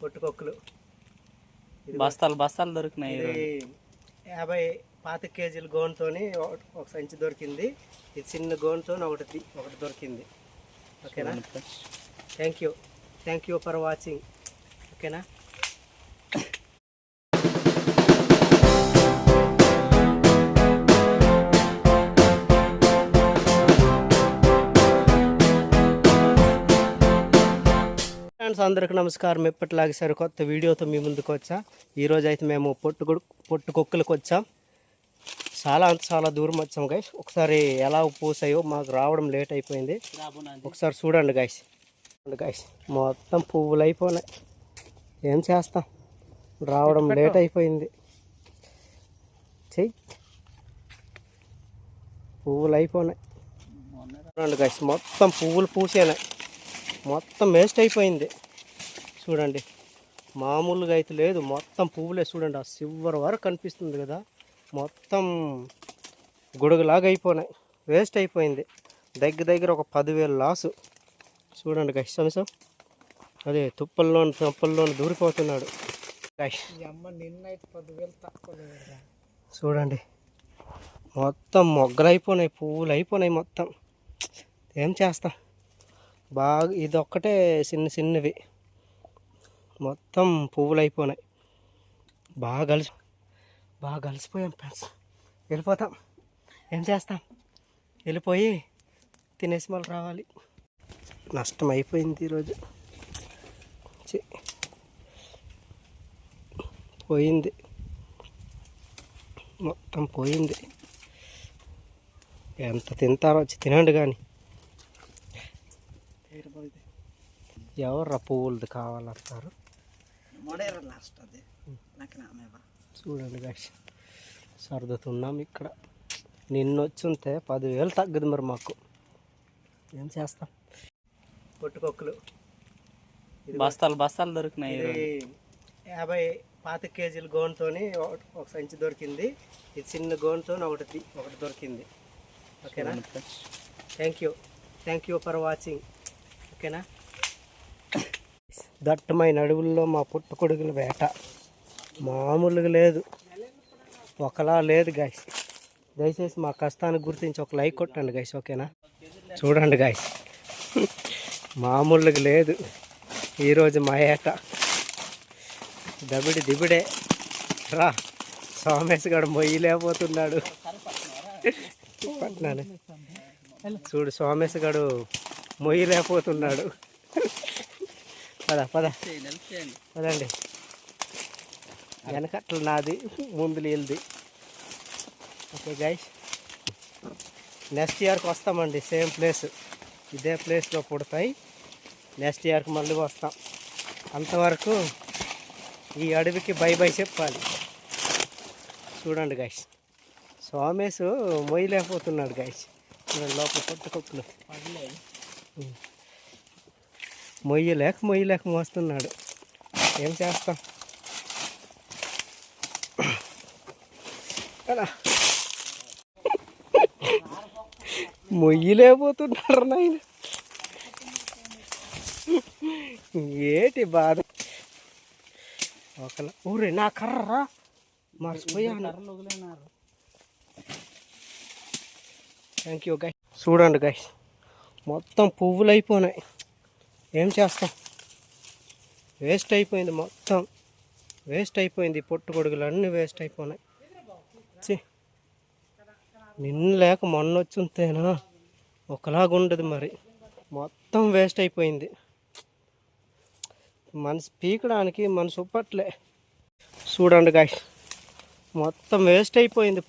పొట్టుకొక్కులు బస్తాలు బస్తాలు దొరికినాయి. 50 కేజీల గోన్తోని ఒక సంచి దొరికింది. ఇది చిన్న గోన్తో ఒకటి దొరికింది. ఓకేనా? Thank you for watching. ఓకేనా? ఫ్రెండ్స్ అందరికి నమస్కారం. ఎప్పటిలాగే సరికొత్త వీడియోతో మీ ముందుకు వచ్చా. ఈరోజు అయితే మేము పొట్టుకొక్కులకు వచ్చాం. చాలా దూరం వచ్చాం గైస్. ఒకసారి ఎలా పూసాయో మాకు రావడం లేట్ అయిపోయింది. ఒకసారి చూడండి గైస్. మొత్తం పువ్వులు అయిపోయినాయి. ఏం చేస్తాం, రావడం లేట్ అయిపోయింది. చెయ్యి పువ్వులు అయిపోయినాయి. చూడండి గైస్, మొత్తం పువ్వులు పూసేనాయి. మొత్తం వేస్ట్ అయిపోయింది. చూడండి, మామూలుగా అయితే లేదు. మొత్తం పువ్వులే. చూడండి, ఆ చివరి వరకు కనిపిస్తుంది కదా, మొత్తం గొడుగులాగా అయిపోయినాయి. వేస్ట్ అయిపోయింది. దగ్గర ఒక 10,000 లాసు. చూడండి గైస్, సమసం అదే తుప్పల్లోని దూరిపోతున్నాడు గైస్. చూడండి, మొత్తం మొగ్గలైపోయినాయి, పువ్వులు అయిపోయినాయి మొత్తం. ఏం చేస్తాం, బాగా ఇదొక్కటే చిన్నవి మొత్తం పువ్వులు అయిపోయినాయి. బాగా కలిసిపోయాం ఫ్రెండ్స్. వెళ్ళిపోతాం. ఏం చేస్తాం, వెళ్ళిపోయి తినేసి మళ్ళీ రావాలి. నష్టం అయిపోయింది ఈరోజు. పోయింది, మొత్తం పోయింది. ఎంత తింటారో వచ్చి తినండి. కానీ ఎవర్రా పువ్వులది కావాలంటారు. చూడండి గాష్, సర్దుతున్నాం ఇక్కడ. నిన్నొచ్చి ఉంటే 10,000 తగ్గదు మరి మాకు. ఏం చేస్తాం. పొట్టుకొక్కులు బస్తాలు దొరికినాయి. 50 కేజీల గోన్తోని ఒక సంచి దొరికింది. ఇది చిన్న గోన్తో ఒకటి దొరికింది. ఓకేనా? Thank you for watching. ఓకేనా? దట్టమైన అడవుల్లో మా పుట్టకొడుగుల వేట మామూలుగా లేదు, ఒకలా లేదు గాయస్. దయచేసి మా కష్టానికి గుర్తించి ఒక లైక్ కొట్టండి గాయస్. ఓకేనా? చూడండి గాయస్, మామూలుగా లేదు ఈరోజు మా ఏట. దిబిడే రా. సోమేష్ గడు మొయ్యలేకపోతున్నాడు. పట్నాను చూడు, సోమేష్ గడు మొయ్యలేకపోతున్నాడు. పదండి. వెనకట్లు నాది, ముందు నీళ్ళది. ఓకే గైస్, నెక్స్ట్ ఇయర్కి వస్తామండి. సేమ్ ప్లేస్, ఇదే ప్లేస్లో పుడతాయి. నెక్స్ట్ ఇయర్కి మళ్ళీ వస్తాం. అంతవరకు ఈ అడవికి బై చెప్పాలి. చూడండి గైస్, సోమేష్ మొయ్యలేకపోతున్నాడు గైస్. చూడండి, లోపల పొట్టుకొక్కులు మొయ్యలేక మోస్తున్నాడు. ఏం చేస్తాం. మొయ్యలేకపోతున్నారు నాయన. ఏటి బాధ. ఒకలా ఊరే నా కర్రరా మర్చిపోయాను. Thank you guys. చూడండి గైస్, మొత్తం పువ్వులు అయిపోయినాయి. ఏం చేస్తాం, వేస్ట్ అయిపోయింది. మొత్తం వేస్ట్ అయిపోయింది. పొట్టుకొడుగులు అన్నీ వేస్ట్ అయిపోయినాయి. నిన్న లేక మొన్న వచ్చుంతేనా ఒకలాగా ఉండదు మరి. మొత్తం వేస్ట్ అయిపోయింది. మనసు పీకడానికి మనసు ఒప్పట్లే. చూడండి గాయస్, మొత్తం వేస్ట్ అయిపోయింది.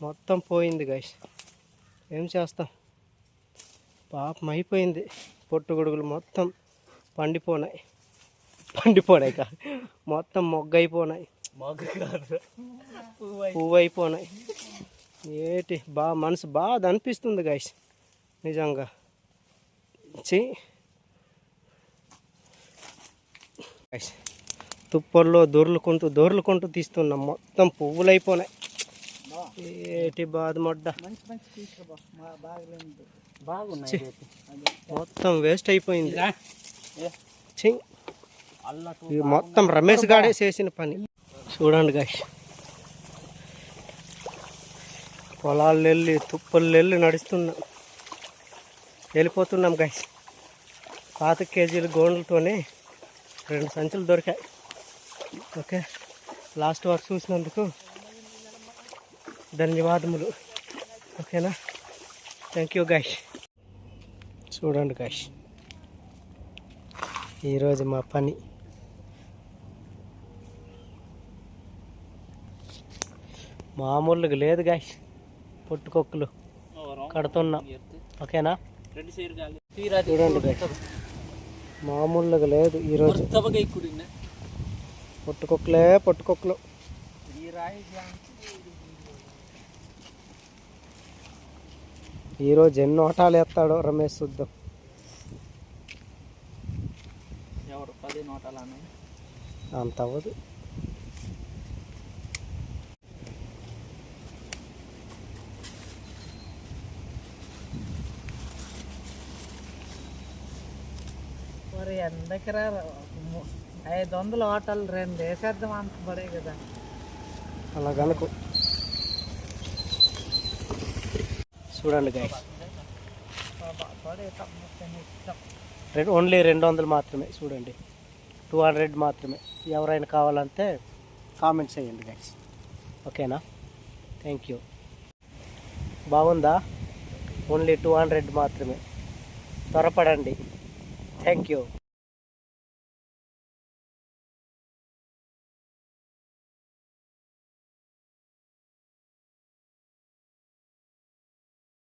మొత్తం పోయింది గాయస్. ఏం చేస్తాం, పాపం అయిపోయింది. పొట్టుగొడుగులు మొత్తం పండిపోయినాయి కాదు, మొత్తం మొగ్గైపోయినాయి. పువ్వు అయిపోయినాయి. ఏటి మనసు బాధ అనిపిస్తుంది గాయస్, నిజంగా. తుప్పల్లో దొర్లుకుంటూ తీస్తున్నాం. మొత్తం పువ్వులు అయిపోయినాయి. ఏటి బాధ మొడ్డ. మొత్తం వేస్ట్ అయిపోయింది. ఇది మొత్తం రమేష్ గాడే చేసిన పని. చూడండి గాయస్, పొలాలు వెళ్ళి తుప్పలు వెళ్ళి నడుస్తున్నాం, వెళ్ళిపోతున్నాం గాయస్. 5 కేజీల గోండ్లతోనే 2 సంచులు దొరికాయి. ఓకే, లాస్ట్ వరకు చూసినందుకు ధన్యవాదములు. ఓకేనా, థ్యాంక్ యూ గాయస్. చూడండి గాయస్, ఈరోజు మా పని మామూలుగా లేదు గాయస్. పొట్టుకొక్కులు కడుతున్నాం. ఓకేనా, చూడండి గాయస్, మామూలుగా లేదు ఈరోజు. పొట్టుకొక్కులే పొట్టుకొక్కులు. ఈరోజు ఎన్ని ఓటాలు వేస్తాడో రమేష్ చూద్దాం. అంత అవ్వదు. మరి ఎందకి రా 500 హోటల్ 2 వేసేద్దాం అంత పడే కదా. అలా కనుక చూడండి గాయస్, ఓన్లీ 200 మాత్రమే. చూడండి, 200 మాత్రమే. ఎవరైనా కావాలంటే కామెంట్ చేయండి గాయస్. ఓకేనా, థ్యాంక్ యూ. బాగుందా? ఓన్లీ 200 మాత్రమే. త్వరపడండి. Thank you.